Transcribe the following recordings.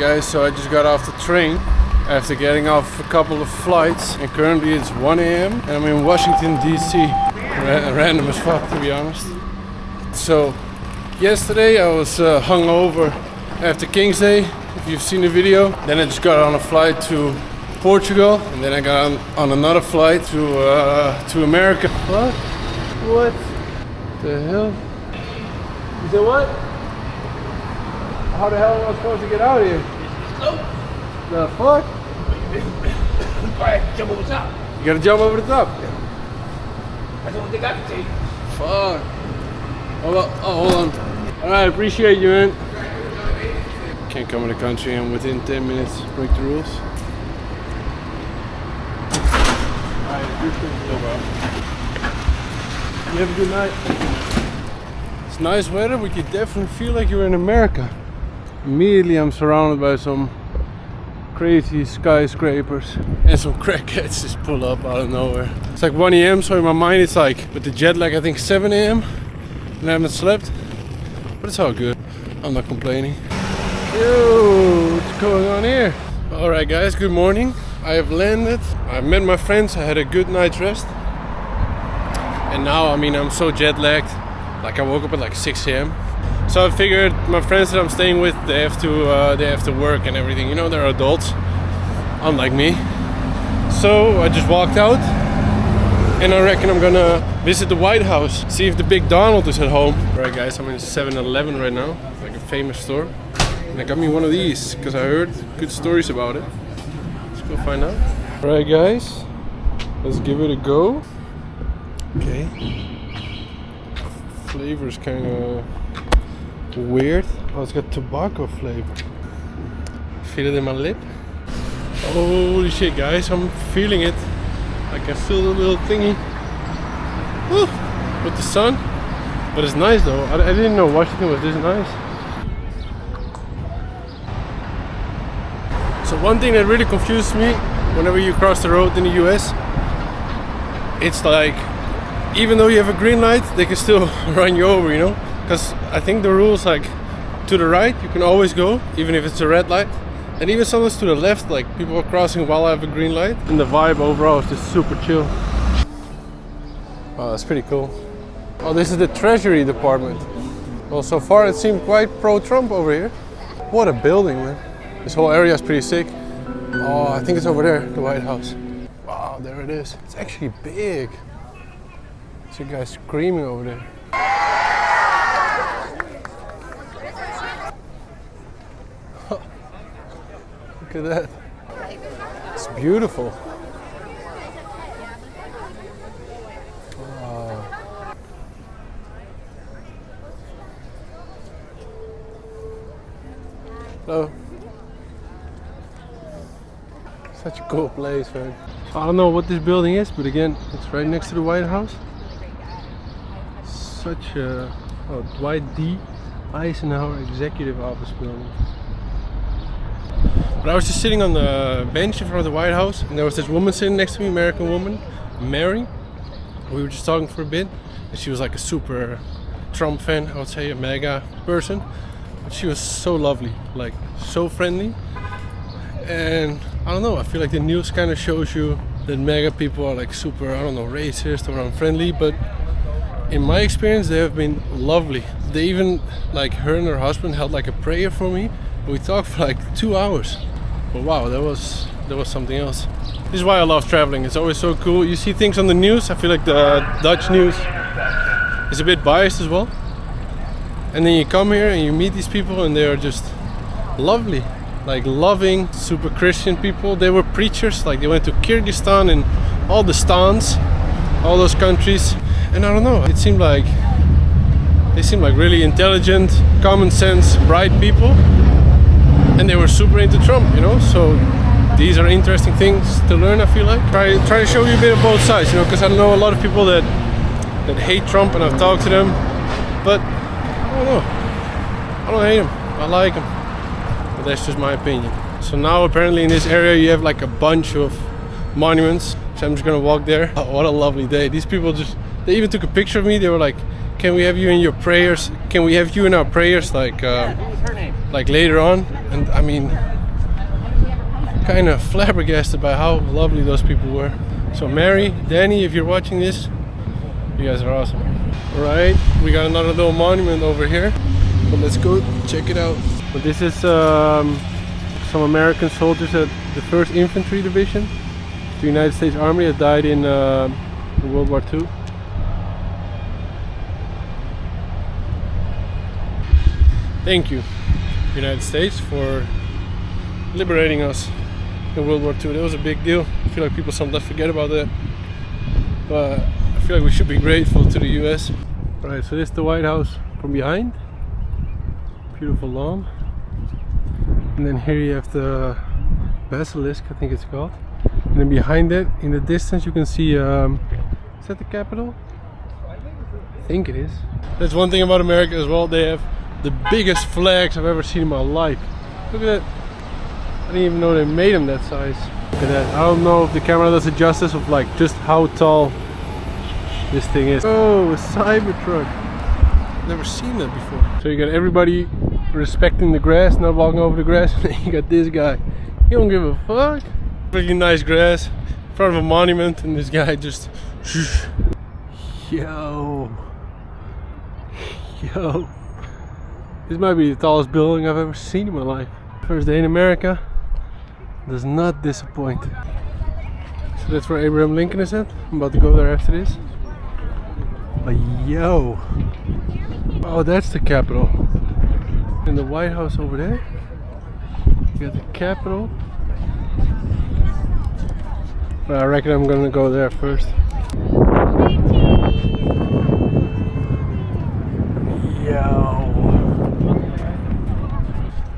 guys, so I just got off the train after getting off a couple of flights, and currently it's 1 a.m. and I'm in Washington DC. Random as fuck, to be honest. So yesterday I was hungover after King's Day, if you've seen the video. Then I just got on a flight to Portugal, and then I got on another flight to America. What the hell? You said what? How the hell am I supposed to get out of here? Nope. The fuck? Alright, jump over the top. You gotta jump over the top. That's what they got to take. Fuck. Oh, hold on. Alright, appreciate you, man. Can't come in the country and within 10 minutes break the rules. Alright, no problem. You have a good night. It's nice weather, but you definitely feel like you're in America. Immediately I'm surrounded by some crazy skyscrapers and some crackheads just pull up out of nowhere. It's like 1 a.m. so in my mind it's like, with the jet lag, I think 7 a.m. and I haven't slept, but it's all good. I'm not complaining. Yo, what's going on here? Alright guys, good morning. I have landed, I met my friends, I had a good night's rest, and now I'm so jet lagged. Like I woke up at like 6 a.m. So I figured my friends that I'm staying with, they have to work and everything. You know, they're adults, unlike me. So I just walked out, and I reckon I'm gonna visit the White House, see if the big Donald is at home. Alright guys, I'm in 7-Eleven right now, like a famous store. And I got me one of these, because I heard good stories about it. Let's go find out. Alright guys, let's give it a go. Okay. Flavor is kind of weird. Oh, it's got tobacco flavor. Feel it in my lip. Holy shit, guys, I'm feeling it. I can feel the little thingy. Woo, with the sun. But it's nice though. I didn't know Washington was this nice. So one thing that really confused me whenever you cross the road in the US, it's like, even though you have a green light, they can still run you over, you know? Because I think the rules, like, to the right, you can always go, even if it's a red light. And even sometimes to the left, like, people are crossing while I have a green light. And the vibe overall is just super chill. Wow, that's pretty cool. Oh, this is the Treasury Department. Well, so far it seemed quite pro-Trump over here. What a building, man. This whole area is pretty sick. Oh, I think it's over there, the White House. Wow, there it is. It's actually big. There's a guy screaming over there. Look at that. It's beautiful. Wow. Hello. Such a cool place, man. I don't know what this building is, but again, it's right next to the White House. Such a Dwight D. Eisenhower Executive Office building. But I was just sitting on the bench in front of the White House, and there was this woman sitting next to me, American woman, Mary. We were just talking for a bit, and she was like a super Trump fan, I would say, a mega person. But she was so lovely, like so friendly. And I don't know, I feel like the news kind of shows you that mega people are like super, I don't know, racist or unfriendly, but in my experience they have been lovely. They even, like, her and her husband held like a prayer for me. We talked for like 2 hours. But wow, that was something else. This is why I love traveling. It's always so cool. You see things on the news. I feel like the Dutch news is a bit biased as well. And then you come here and you meet these people and they are just lovely. Like loving, super Christian people. They were preachers. Like they went to Kyrgyzstan and all the stans, all those countries. And I don't know, it seemed like they seemed like really intelligent, common sense, bright people. And they were super into Trump, you know, so these are interesting things to learn, I feel like. Try to show you a bit of both sides, you know, because I know a lot of people that hate Trump, and I've talked to them, but I don't know, I don't hate him, I like him, but that's just my opinion. So now apparently in this area you have like a bunch of monuments, so I'm just gonna walk there. Oh, what a lovely day. These people they even took a picture of me. They were like, can we have you in your prayers? Can we have you in our prayers, like later on? And I mean, kind of flabbergasted by how lovely those people were. So Mary, Danny, if you're watching this, you guys are awesome. Alright, we got another little monument over here. But let's go check it out. But this is some American soldiers at the 1st Infantry Division, the United States Army, that died in World War II. Thank you, United States, for liberating us in World War II. That was a big deal. I feel like people sometimes forget about that, but I feel like we should be grateful to the US. Alright, so this is the White House from behind. Beautiful lawn. And then here you have the basilisk, I think it's called. And then behind that, in the distance, you can see, is that the Capitol? I think it is. That's one thing about America as well. They have the biggest flags I've ever seen in my life. Look at that. I didn't even know they made them that size. Look at that. I don't know if the camera does it justice of like just how tall this thing is. Oh, a Cybertruck. Never seen that before. So you got everybody respecting the grass, not walking over the grass. And then you got this guy. He don't give a fuck. Pretty nice grass in front of a monument, and this guy just yo. This might be the tallest building I've ever seen in my life. First day in America does not disappoint. So that's where Abraham Lincoln is at. I'm about to go there after this. But yo, oh, that's the Capitol. And the White House over there. You got the Capitol. But I reckon I'm gonna go there first. Yo.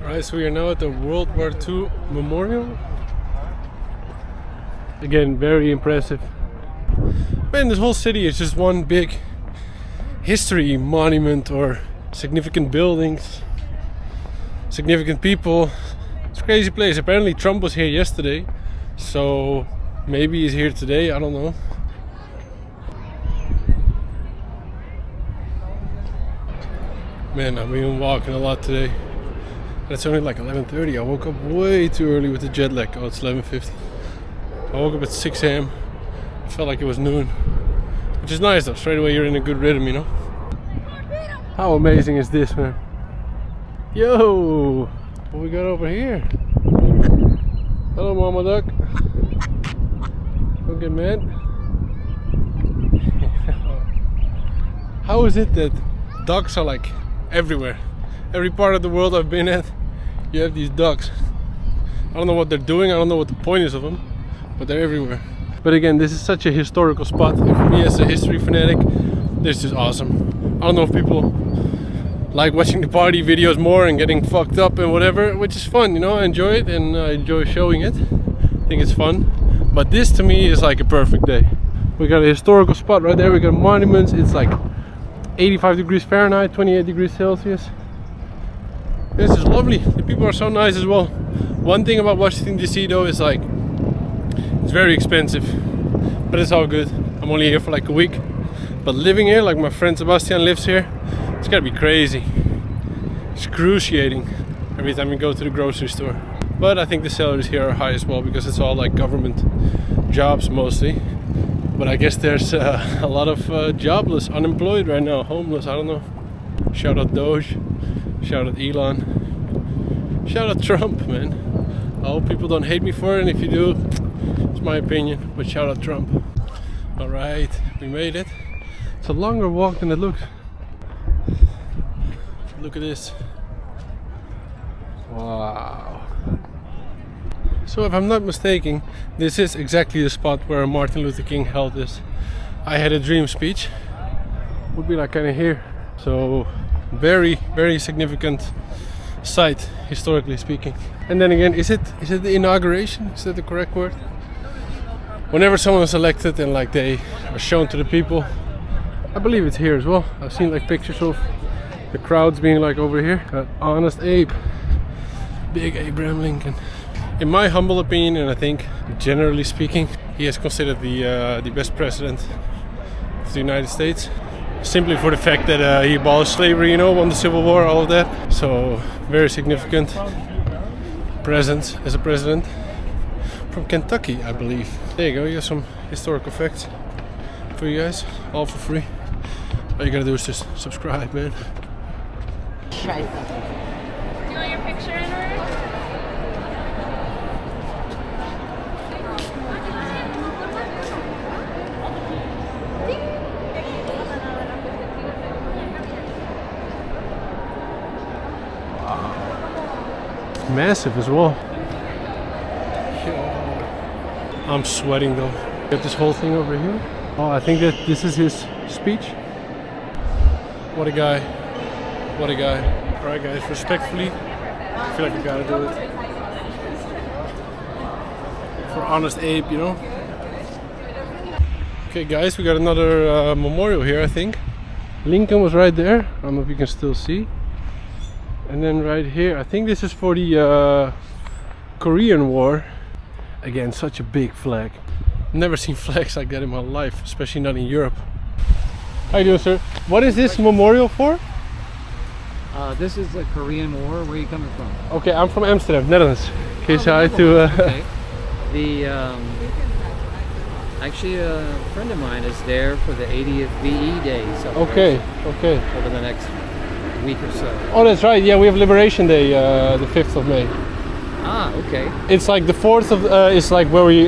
Alright, so we are now at the World War II Memorial. Again, very impressive. Man, this whole city is just one big history monument, or significant buildings, significant people. It's a crazy place. Apparently Trump was here yesterday, so maybe he's here today, I don't know. Man, I've been walking a lot today. And it's only like 11:30. I woke up way too early with the jet lag. Oh, it's 11:50. I woke up at 6 a.m. I felt like it was noon. Which is nice though, straight away you're in a good rhythm, you know? How amazing is this, man? Yo! What we got over here? Hello, Mama Duck. Don't get mad. How is it that ducks are like everywhere? Every part of the world I've been at, you have these ducks. I don't know what they're doing, I don't know what the point is of them, but they're everywhere. But again, this is such a historical spot, and for me as a history fanatic, this is awesome. I don't know if people like watching the party videos more and getting fucked up and whatever, which is fun, you know, I enjoy it and I enjoy showing it. I think it's fun. But this to me is like a perfect day. We got a historical spot right there, we got monuments, it's like 85 degrees Fahrenheit, 28 degrees Celsius. This is lovely, the people are so nice as well. One thing about Washington DC though is like, it's very expensive, but it's all good. I'm only here for like a week. But living here, like my friend Sebastian lives here, it's gotta be crazy. Excruciating every time you go to the grocery store. But I think the salaries here are high as well, because it's all like government jobs mostly. But I guess there's a lot of jobless, unemployed right now, homeless, I don't know. Shout out Doge, shout out Elon, shout out Trump, man. I hope people don't hate me for it, and if you do, it's my opinion, but shout out Trump. Alright, we made it. It's a longer walk than it looks. Look at this. Wow. So if I'm not mistaken, this is exactly the spot where Martin Luther King held his I Had a Dream speech. Would be like kind of here. So very, very significant site, historically speaking. And then again, is it the inauguration? Is that the correct word? Whenever someone is elected and like they are shown to the people, I believe it's here as well. I've seen like pictures of the crowds being like over here. Honest Abe, big Abraham Lincoln. In my humble opinion, and I think generally speaking, he is considered the best president of the United States. Simply for the fact that he abolished slavery, you know, won the Civil War, all of that. So very significant presence as a president. from Kentucky, I believe. There you go. You got some historical facts for you guys, all for free. All you gotta do is just subscribe, man. Try something. Do you want your picture in order? Massive as well. I'm sweating though. Got this whole thing over here. Oh, I think that this is his speech. What a guy. What a guy. Alright guys, respectfully, I feel like I gotta do it. For Honest Abe, you know? Okay guys, we got another memorial here, I think. Lincoln was right there. I don't know if you can still see. And then right here, I think this is for the Korean War. Again, such a big flag. Never seen flags like that in my life, especially not in Europe. How you doing, sir? What is this memorial for? This is the Korean War. Where are you coming from? Okay, I'm from Amsterdam, Netherlands. Okay, so hi to... Okay. The actually a friend of mine is there for the 80th VE Day celebration. Okay. Over the next week or so. Oh, that's right. Yeah, we have Liberation Day, the 5th of May. Ah, okay. It's like the 4th of... is like where we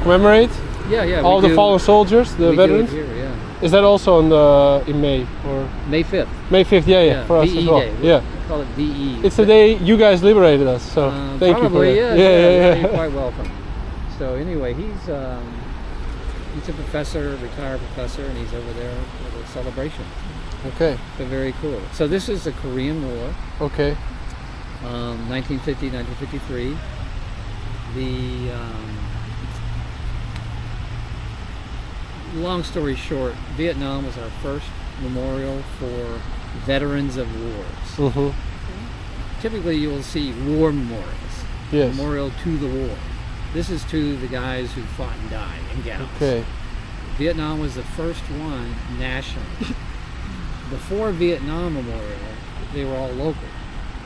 commemorate Yeah. all the fallen soldiers, the veterans. Do it here, yeah. Is that also on in May or May 5th. May 5th? Yeah, for us VE as well. Day. Yeah. We call it VE. It's the day you guys liberated us, so thank you for probably, that. yeah. You're quite welcome. So anyway, he's a professor, retired professor, and he's over there for the celebration. Okay. So very cool. So this is the Korean War, Okay. 1950, 1953. The long story short, Vietnam was our first memorial for veterans of wars. Mm-hmm. Typically, you will see war memorials. Yes. Memorial to the war. This is to the guys who fought and died in gals. Okay. Vietnam was the first one nationally. Before Vietnam Memorial, they were all local.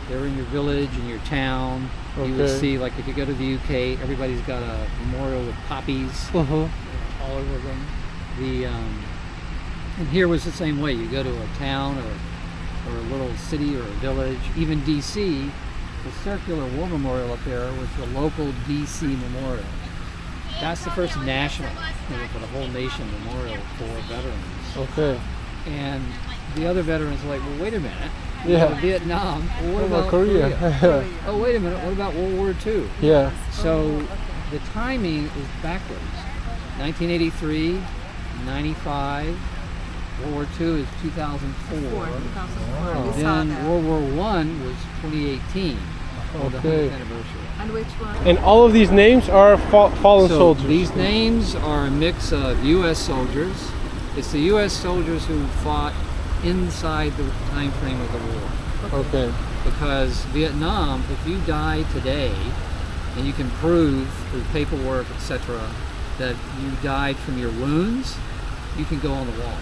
They were in your village, in your town. You would Okay. see, like if you go to the UK, everybody's got a memorial with poppies Mm-hmm. all over them. And here was the same way. You go to a town or a little city or a village, even DC, the circular war memorial up there was the local DC memorial. That's the first national, for the whole nation memorial for veterans. Okay. And the other veterans are like, well, wait a minute. Yeah. Vietnam. Well, what What about Korea? Oh, wait a minute. What about World War II? Yeah. So the timing is backwards. 1983, 95. World War II is 2004. Then World War I was 2018. The Okay. 100th anniversary. And which one? And all of these names are fallen So soldiers. these names are a mix of U.S. soldiers. It's the U.S. soldiers who fought inside the time frame of the war. Okay. Because Vietnam, if you die today, and you can prove through paperwork, etc., that you died from your wounds, you can go on the wall.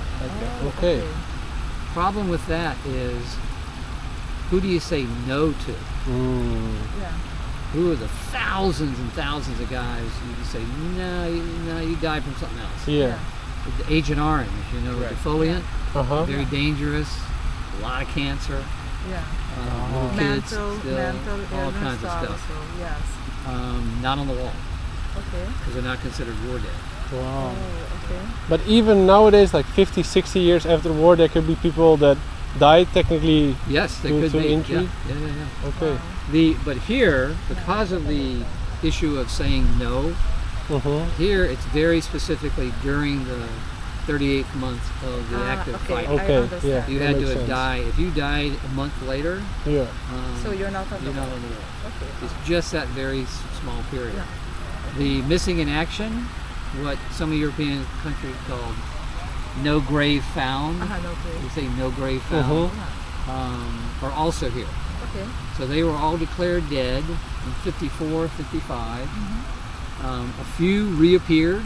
Okay. Problem with that is, who do you say no to? Yeah. Who are the thousands and thousands of guys you say, no, you died from something else? Yeah. The Agent Orange, defoliant, Uh-huh. very dangerous, a lot of cancer, Yeah. little kids, Mental still, all illness kinds of stuff. also, yes. Not on the wall, Okay. because they're not considered war dead. Wow. Oh, okay. But even nowadays, like 50, 60 years after the war, there could be people that died technically. Yes, they Due could to be. injury? Yeah. Okay. But here, because of the issue of saying no, Mm-hmm. here it's very specifically during the 38th month of the active fight. Okay, I understand. yeah. You that had to makes have sense. died. If you died a month later, Yeah. So you're not on the you're not wall. on the wall. Okay. It's just that very small period. Yeah. The missing in action, what some European countries called no grave found, No, we okay. say no grave found, Mhm. are also here. Okay. So they were all declared dead in 54, 55. A few reappeared,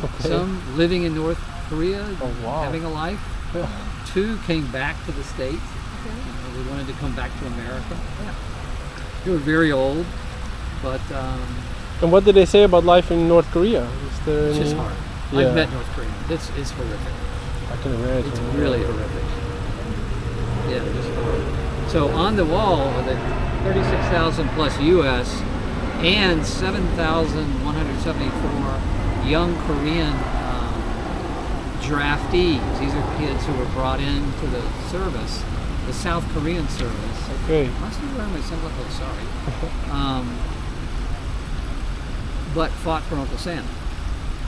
Okay. some living in North Korea, Oh, wow. having a life. Yeah. 2 came back to the States. Okay. They wanted to come back to America. Yeah. They were very old, but And what did they say about life in North Korea? Is there It's any? just hard. Yeah. I've met North Korea. It's horrific. I can imagine. It's really horrific. Yeah, just horrible. So on the wall are the 36,000 plus U.S. and 7,174 young Korean draftees. These are kids who were brought into the service, the South Korean service. Okay. Must be wearing my sunglasses. Sorry. But fought for Uncle Sam.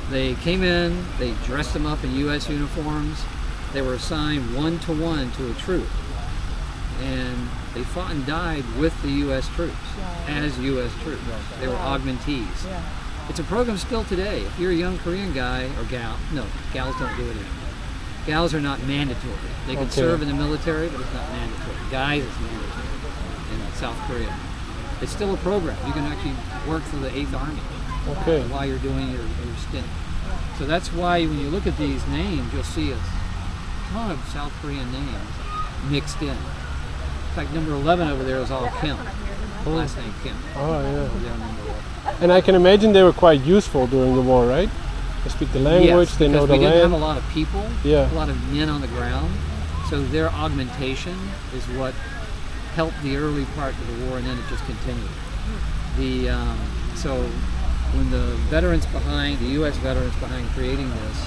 They came in, they dressed them up in U.S. uniforms. They were assigned 1-to-1 to a troop. And they fought and died with the U.S. troops, as U.S. troops. They were augmentees. Yeah. It's a program still today. If you're a young Korean guy or gal, no, gals don't do it anymore. Gals are not mandatory. They can serve in the military, but it's not mandatory. Guys, it's mandatory in South Korea. It's still a program. You can actually work for the 8th Army while you're doing your stint. So that's why when you look at these names, you'll see a ton of South Korean names mixed in. In fact, number 11 over there is all Kim. Last name Kim. Oh, yeah. They're number 11. And I can imagine they were quite useful during the war, right? They speak the language, Yes, they know the we didn't have a land. lot of people, Yeah. a lot of men on the ground. So their augmentation is what helped the early part of the war, and then it just continued. So when the veterans behind, the U.S. veterans behind creating this,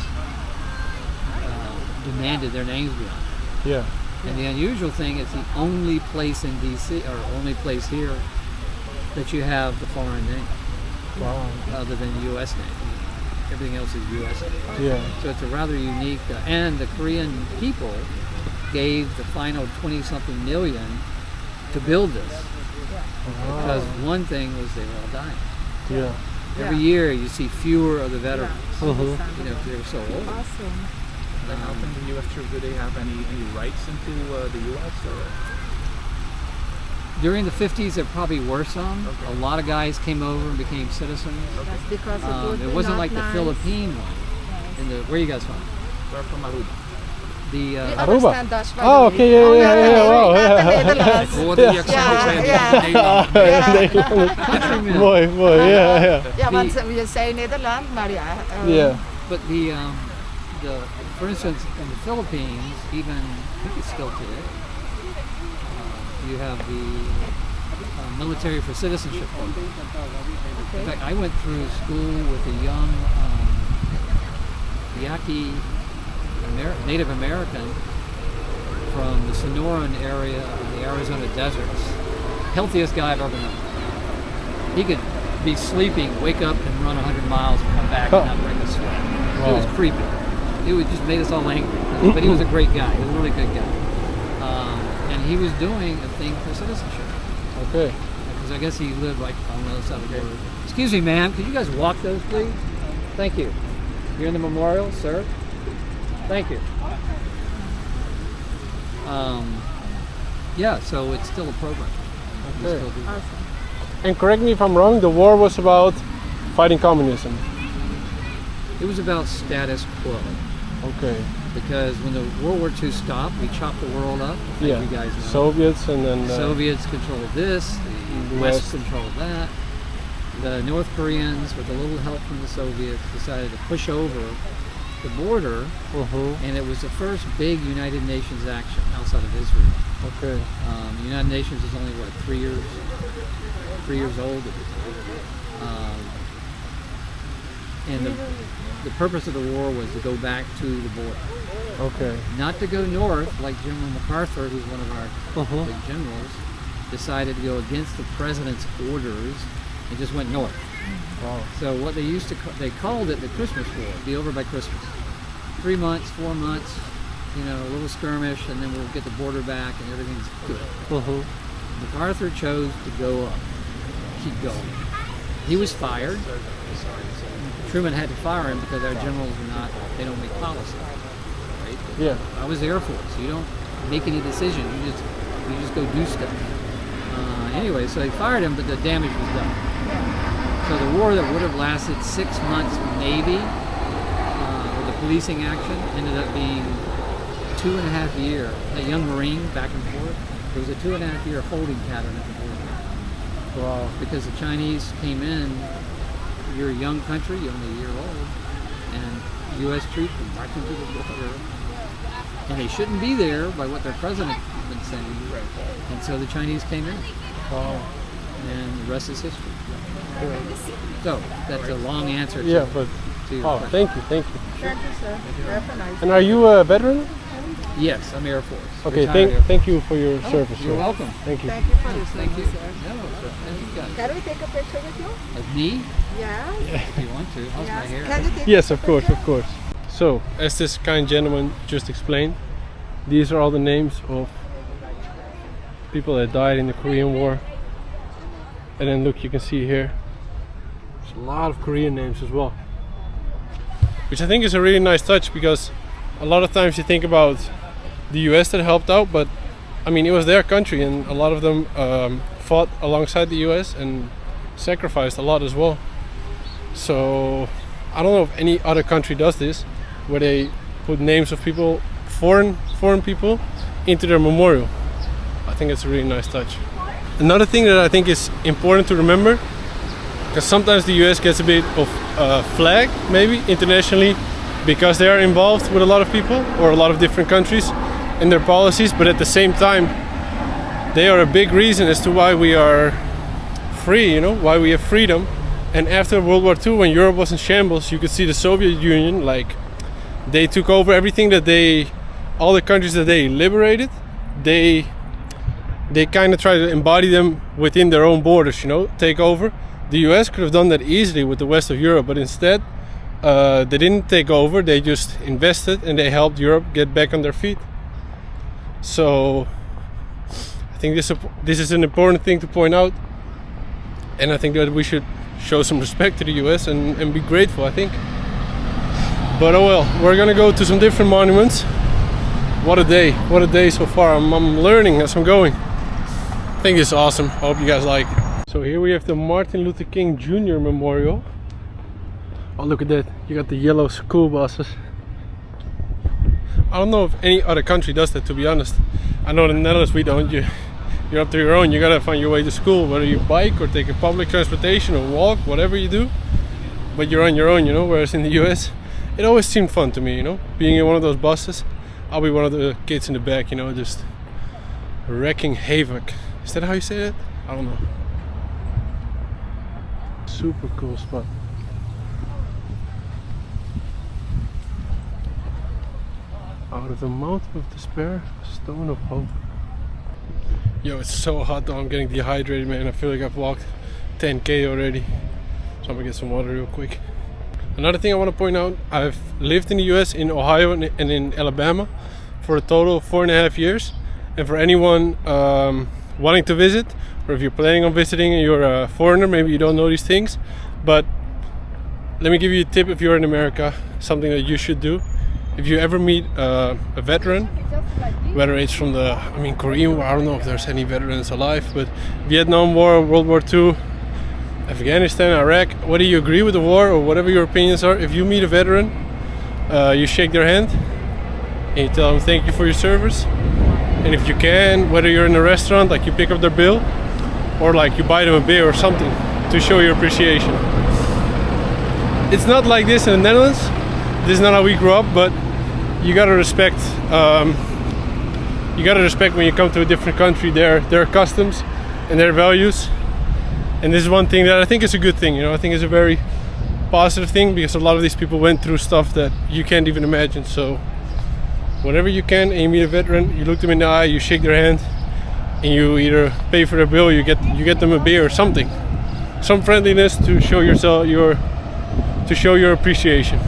demanded their names be on it. Yeah. And the unusual thing is the only place in D.C., or only place here, that you have the foreign name, Wow. other than the U.S. name. Everything else is U.S. name. Yeah. So it's a rather unique, and the Korean people gave the final 20-something million to build this. Because one thing was they were all dying. Yeah. Every year you see fewer of the veterans, Mhm. you know, because they were so old. Awesome. And how come the U.S. troops, do they have any rights into the U.S.? Or? During the 50s, there probably were some. Okay. A lot of guys came over and became citizens. That's because it would It be wasn't not like the nice. Philippine one. Where are you guys from? We're from Aruba. The We Aruba. understand Dutch, by Oh, the way. okay, yeah, yeah, yeah, wow, Not the yeah. Netherlands. What die accent Ja, zijn ja. in Nederland. countrymen. Mooi, mooi, ja, ja. Ja, want je zei Nederland, maar ja. Yeah. But for instance, in the Philippines, even I think it's still today, you have the military for citizenship program. In fact, I went through school with a young Yaqui Native American from the Sonoran area of the Arizona deserts. Healthiest guy I've ever known. He could be sleeping, wake up and run 100 miles and come back and not break a sweat. It was creepy. It just made us all angry. But he was a great guy. He was a really good guy. And he was doing a thing for citizenship. Okay. Because I guess he lived like on the other side of the border. Excuse me, ma'am. Could you guys walk those, please? Thank you. You're in the memorial, sir? Thank you. Yeah, so it's still a program. We Okay. still do that. And correct me if I'm wrong, the war was about fighting communism. It was about status quo. Okay. Because when the World War II stopped, we chopped the world up, like Yeah. you guys know. Soviets and then Soviets controlled this, the West controlled that. The North Koreans, with a little help from the Soviets, decided to push over the border, and it was the first big United Nations action outside of Israel. Okay. The United Nations is only, what, 3 years old at the time. And the purpose of the war was to go back to the border. Okay. Not to go north, like General MacArthur, who's one of our big generals, decided to go against the president's orders and just went north. Wow. So what they called it the Christmas War. Be over by Christmas. 3 months, 4 months, a little skirmish, and then we'll get the border back and everything's good. MacArthur chose to go up, keep going. He was fired. Truman had to fire him because our generals they don't make policy, right? Yeah. I was Air Force. You don't make any decisions. You just go do stuff. Anyway, so they fired him, but the damage was done. So the war that would have lasted 6 months, maybe, with the policing action, ended up being 2.5 years. That young Marine back and forth. There was a 2.5 year holding pattern at the border. Wow. Because the Chinese came in you're a young country, you're only a year old, and U.S. troops were marching to the border, and they shouldn't be there by what their president has been saying. And so the Chinese came in, and the rest is history. So that's a long answer to, Yeah, but to your oh, question. thank you, thank you. Thank you, sir. Have a nice And are you a veteran? Yes, I'm Air Force. Okay, retired Air thank you for your service. You're sir. welcome. Thank you. Thank you for listening, Thank you. sir. No, thank you guys. Can we take a picture with you? Of me, Yeah. if you want to. How's my hair? Can you take Yes, a of course, picture? of course. So, as this kind gentleman just explained, these are all the names of people that died in the Korean War. And then look, you can see here, there's a lot of Korean names as well. Which I think is a really nice touch, because a lot of times you think about the US that helped out, but I mean, it was their country, and a lot of them fought alongside the US and sacrificed a lot as well. So I don't know if any other country does this, where they put names of people, foreign people, into their memorial. I think it's a really nice touch. Another thing that I think is important to remember, because sometimes the US gets a bit of flag, maybe internationally, because they are involved with a lot of people or a lot of different countries in their policies, but at the same time, they are a big reason as to why we are free, you know, why we have freedom. And after World War II, when Europe was in shambles, you could see the Soviet Union, like, they took over everything that all the countries that they liberated, they kind of try to embody them within their own borders, you know, take over. The US could have done that easily with the west of Europe, but instead they didn't take over, they just invested and they helped Europe get back on their feet. So I think this is an important thing to point out, and I think that we should show some respect to the US and be grateful, I think. But oh well, we're gonna go to some different monuments. What a day so far. I'm learning as I'm going. I think it's awesome. I hope you guys like it. So here we have the Martin Luther King Jr. Memorial. Oh, look at that. You got the yellow school buses. I don't know if any other country does that, to be honest. I know in the Netherlands we don't. You're up to your own. You gotta find your way to school, whether you bike or take a public transportation or walk, whatever you do. But you're on your own, you know, whereas in the US, it always seemed fun to me, you know, being in one of those buses. I'll be one of the kids in the back, you know, just wrecking havoc. Is that how you say it? I don't know. Super cool spot. Out of the mountain of despair, stone of hope. Yo, it's so hot though, I'm getting dehydrated, man. I feel like I've walked 10K already. So I'm gonna get some water real quick. Another thing I want to point out, I've lived in the US, in Ohio and in Alabama for a total of 4.5 years. And for anyone wanting to visit, or if you're planning on visiting and you're a foreigner, maybe you don't know these things, but let me give you a tip if you're in America, something that you should do. If you ever meet a veteran, whether it's from the, Korean War, I don't know if there's any veterans alive, but Vietnam War, World War II, Afghanistan, Iraq, whether you agree with the war or whatever your opinions are, if you meet a veteran, you shake their hand and you tell them thank you for your service. And if you can, whether you're in a restaurant, like you pick up their bill, or like you buy them a beer or something to show your appreciation. It's not like this in the Netherlands. This is not how we grew up, but you gotta respect. You gotta respect when you come to a different country, their customs and their values. And this is one thing that I think is a good thing. You know, I think it's a very positive thing because a lot of these people went through stuff that you can't even imagine. So whenever you can, and you meet a veteran, you look them in the eye, you shake their hand, and you either pay for their bill, you get them a beer or something, some friendliness to show yourself to show your appreciation.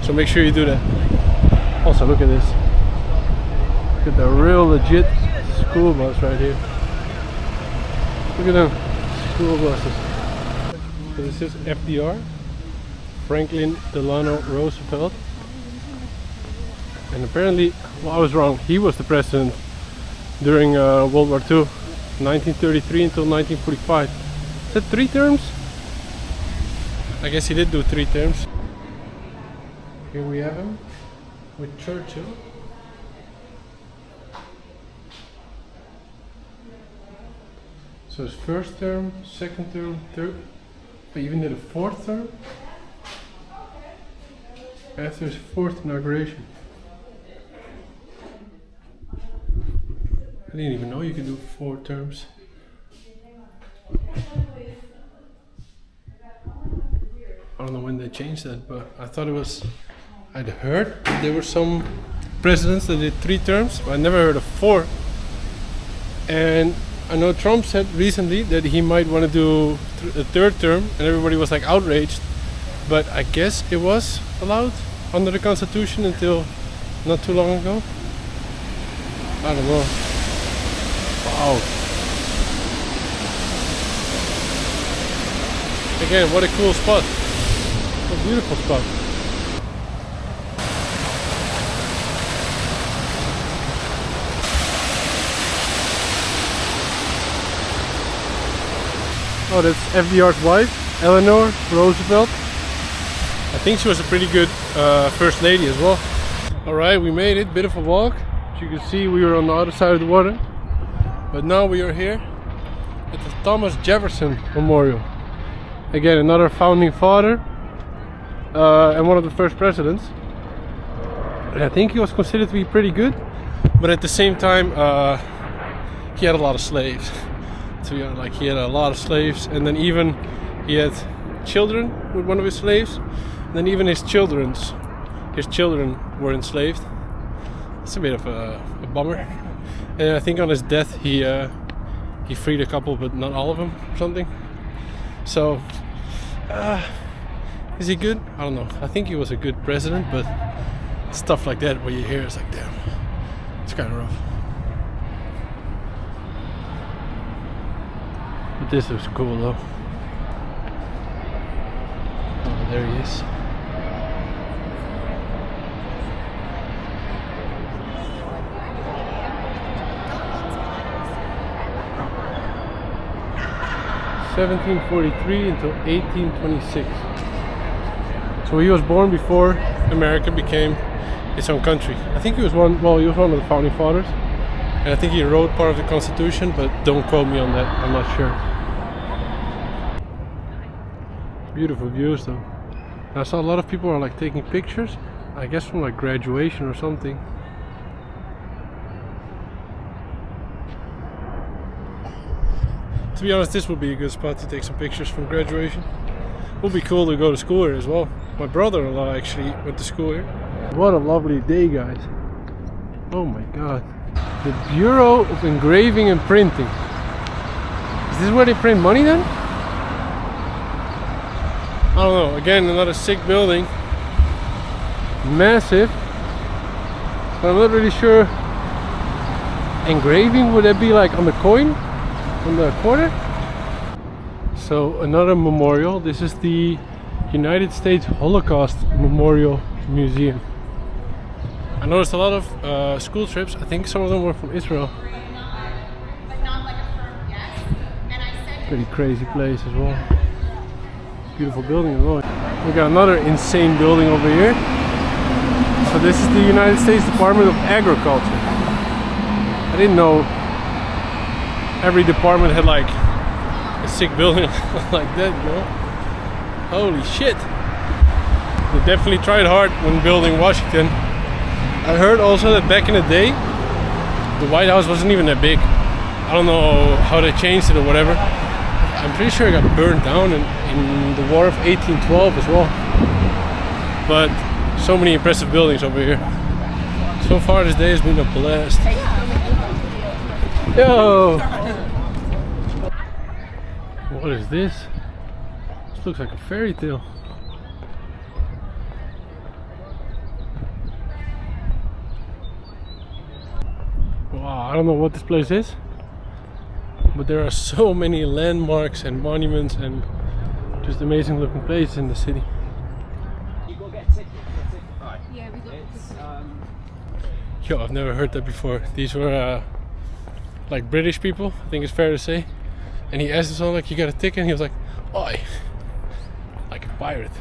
So make sure you do that. Also, look at this. Look at the real legit school bus right here. Look at them school buses. So this is FDR, Franklin Delano Roosevelt. And apparently, well, I was wrong. He was the president during World War II, 1933 until 1945. Is that 3 terms? I guess he did do 3 terms. Here we have him with Churchill. So his first term, second term, But even did a fourth term after his fourth inauguration. I didn't even know you could do 4 terms. I don't know when they changed that, but I thought it was. I'd heard there were some presidents that did 3 terms, but I never heard of 4. And I know Trump said recently that he might want to do a 3rd term, and everybody was like outraged. But I guess it was allowed under the Constitution until not too long ago. I don't know. Wow. Again, what a cool spot. What a beautiful spot. Oh, that's FDR's wife, Eleanor Roosevelt. I think she was a pretty good first lady as well. Alright, we made it. Bit of a walk. As you can see, we were on the other side of the water. But now we are here at the Thomas Jefferson Memorial. Again, another founding father and one of the first presidents. And I think he was considered to be pretty good, but at the same time, he had a lot of slaves. To be honest, like he had a lot of slaves, and then even he had children with one of his slaves. And then even his children were enslaved. It's a bit of a bummer. And I think on his death he freed a couple, but not all of them, or something. So, is he good? I don't know. I think he was a good president, but stuff like that, what you hear, is like, damn, it's kind of rough. But this looks cool though. Oh, there he is. (1743) until 1826. So he was born before America became its own country. I think he was one. Well, he was one of the founding fathers. And I think he wrote part of the Constitution, but don't quote me on that, I'm not sure. Beautiful views though. And I saw a lot of people are like taking pictures, I guess from like graduation or something. To be honest, this would be a good spot to take some pictures from graduation. It would be cool to go to school here as well. My brother-in-law actually went to school here. What a lovely day, guys. Oh my god. The Bureau of Engraving and Printing. Is this where they print money then? I don't know. Again, another sick building. Massive. But I'm not really sure. Engraving, would that be like on the coin? On the quarter? So another memorial. This is the United States Holocaust Memorial Museum. I noticed a lot of school trips. I think some of them were from Israel. Pretty crazy place as well. Beautiful building as well. We got another insane building over here. So this is the United States Department of Agriculture. I didn't know every department had like a sick building like that, you know? Holy shit. They definitely tried hard when building Washington. I heard also that back in the day, the White House wasn't even that big. I don't know how they changed it or whatever. I'm pretty sure it got burned down in the War of 1812 as well. But so many impressive buildings over here. So far this day has been a blast. Yo! What is this? This looks like a fairy tale. Wow, I don't know what this place is, but there are so many landmarks and monuments and just amazing looking places in the city. Yo, I've never heard that before. These were like British people, I think it's fair to say. And he asked us all like, you got a ticket? And he was like, oi, like a pirate.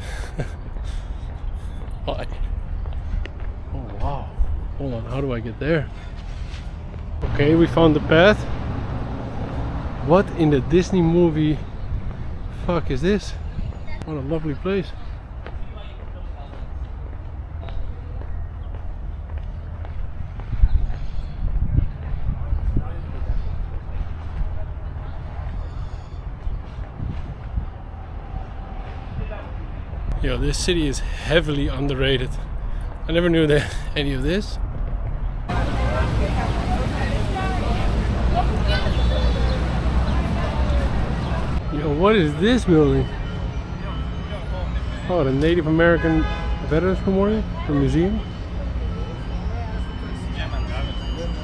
Oi. Oh wow. Hold on, how do I get there? Okay, we found the path. What in the Disney movie fuck is this? What a lovely place. Yo, this city is heavily underrated. I never knew that any of this. Yo, what is this building? Oh, the Native American Veterans Memorial or Museum.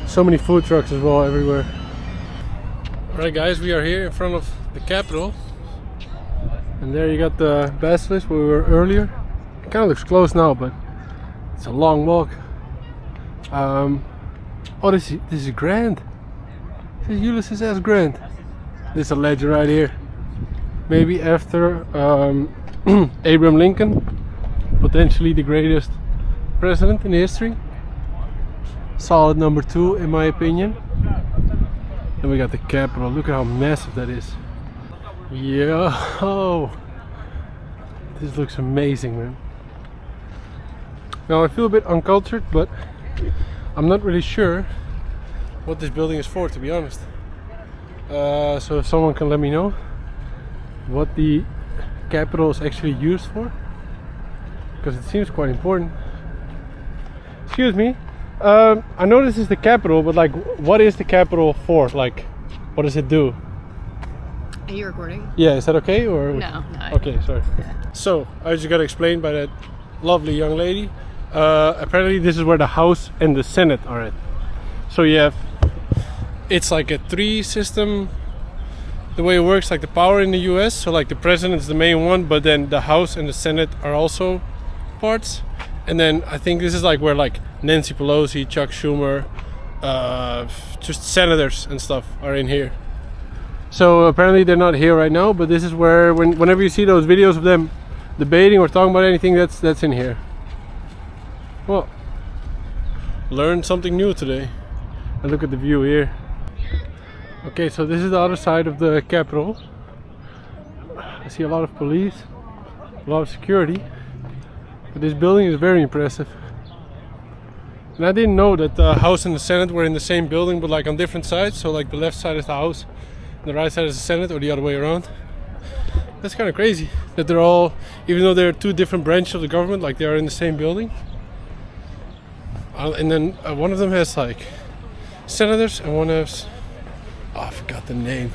So many food trucks as well everywhere. Alright guys, we are here in front of the Capitol. And there you got the basilisk where we were earlier. It kind of looks close now, but it's a long walk. Oh, this is grand. This is Ulysses S. Grant. This is a legend right here. Maybe after Abraham Lincoln, potentially the greatest president in history. Solid number 2 in my opinion. Then we got the Capitol. Look at how massive that is. Yo, this looks amazing, man. Now I feel a bit uncultured, but I'm not really sure what this building is for, to be honest. So if someone can let me know what the Capitol is actually used for, because it seems quite important. Excuse me, I know this is the Capitol, but like, what is the Capitol for? Like, what does it do? Are you recording? Yeah, is that okay? Or No. okay, sorry. So I just got explained by that lovely young lady. Apparently this is where the House and the Senate are at. So you have, it's like a 3 system, the way it works, like the power in the US. So like the president's the main one, but then the House and the Senate are also parts. And then I think this is like where like Nancy Pelosi, Chuck Schumer, just senators and stuff are in here. So apparently they're not here right now, but this is where, whenever you see those videos of them debating or talking about anything, that's in here. Well, learned something new today. And look at the view here. Okay, so this is the other side of the Capitol. I see a lot of police, a lot of security, but this building is very impressive. And I didn't know that the House and the Senate were in the same building, but like on different sides. So like the left side is the House, the right side is the Senate, or the other way around. That's kind of crazy that they're all, even though they're 2 different branches of the government, like they are in the same building. And then one of them has like senators, and one has, oh, I forgot the name,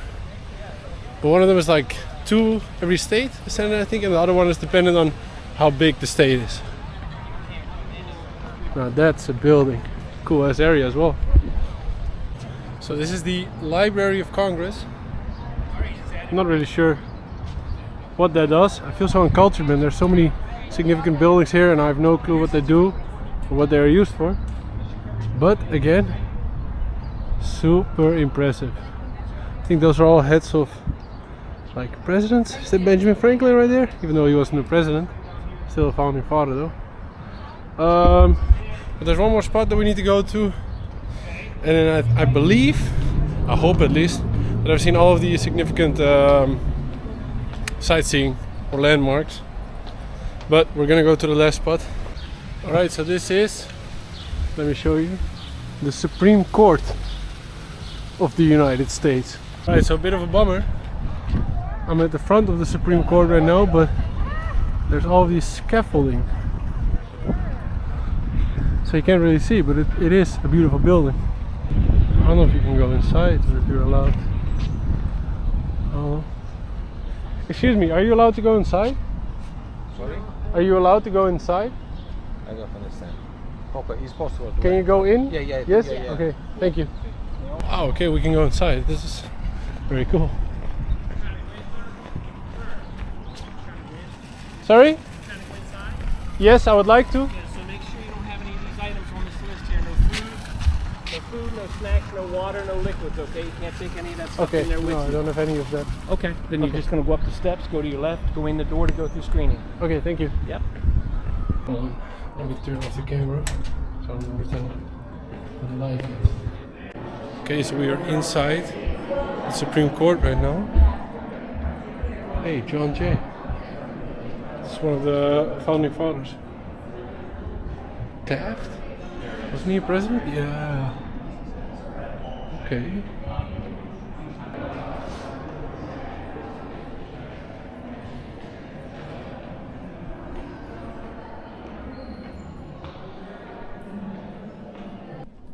but one of them is like 2 every state, the Senate I think, and the other one is dependent on how big the state is. Now that's a building, cool ass area as well. So this is the Library of Congress. I'm not really sure what that does. I feel so uncultured, man. There's so many significant buildings here and I have no clue what they do or what they are used for. But again, super impressive. I think those are all heads of like presidents. Is that Benjamin Franklin right there? Even though he wasn't a president, still a founding father though. But there's one more spot that we need to go to, and then I believe, I hope at least, that I've seen all of the significant sightseeing or landmarks. But we're gonna go to the last spot. Alright, so this is, let me show you, the Supreme Court of the United States. Alright, so a bit of a bummer. I'm at the front of the Supreme Court right now, but there's all these scaffolding. So you can't really see, but it is a beautiful building. I don't know if you can go inside or if you're allowed. I don't know. Excuse me, are you allowed to go inside? Sorry? Are you allowed to go inside? I don't understand. Okay, it's possible to Can you go in? Yeah, yeah. Yes? Yeah, yeah. Okay, thank you. Oh, okay, we can go inside. This is very cool. Sorry? Yes, I would like to. Yeah, so make sure you don't have any of these items on this list here. No food, no snacks, no water, no liquids, okay? You can't take any of that stuff Okay, in there with no, I you. don't have any of that. Okay, then you're Okay. just going to go up the steps, go to your left, go in the door to go through screening. Okay, thank you. Yep. Hold on, let me turn off the camera so I don't understand what the light is. Okay, so we are inside the Supreme Court right now. Hey, John Jay. It's one of the founding fathers. Taft? Wasn't he a president? Yeah. Okay.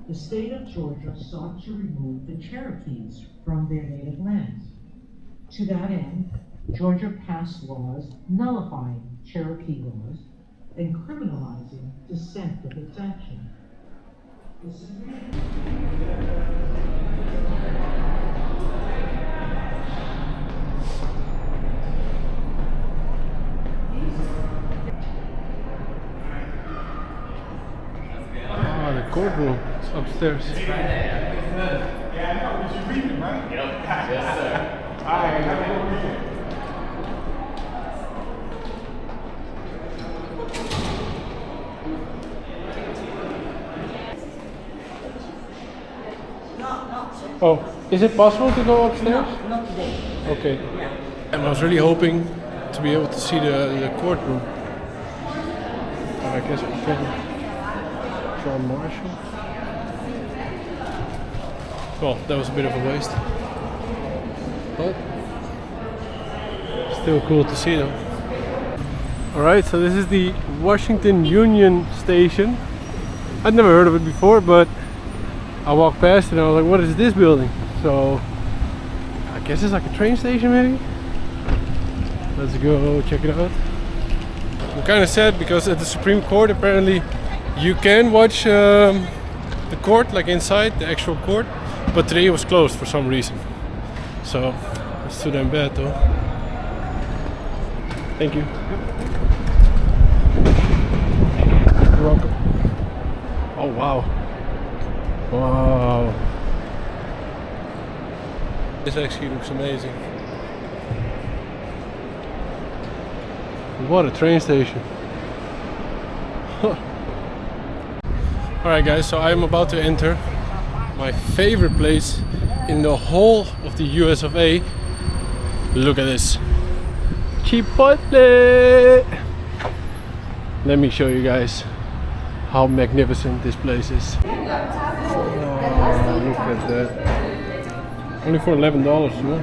The state of Georgia sought to remove the Cherokees from their native lands. To that end, Georgia passed laws nullifying Cherokee laws and criminalizing dissent of its action. Ah, the courtroom is upstairs. Oh, is it possible to go upstairs? Not today. Okay. And I was really hoping to be able to see the courtroom. But I guess we can. John Marshall. Well, that was a bit of a waste. But still cool to see though. Alright, so this is the Washington Union Station. I'd never heard of it before, but I walked past it and I was like, what is this building? So I guess it's like a train station maybe? Let's go check it out. I'm kind of sad because at the Supreme Court apparently you can watch the court, like inside the actual court, but today it was closed for some reason. So it's too damn bad though. Thank you. You're welcome. Oh wow. Wow. This actually looks amazing. What a train station. Alright guys, so I'm about to enter my favorite place in the whole of the US of A. Look at this. Chipotle! Let me show you guys how magnificent this place is. Oh, look at that. Only for $11, you know?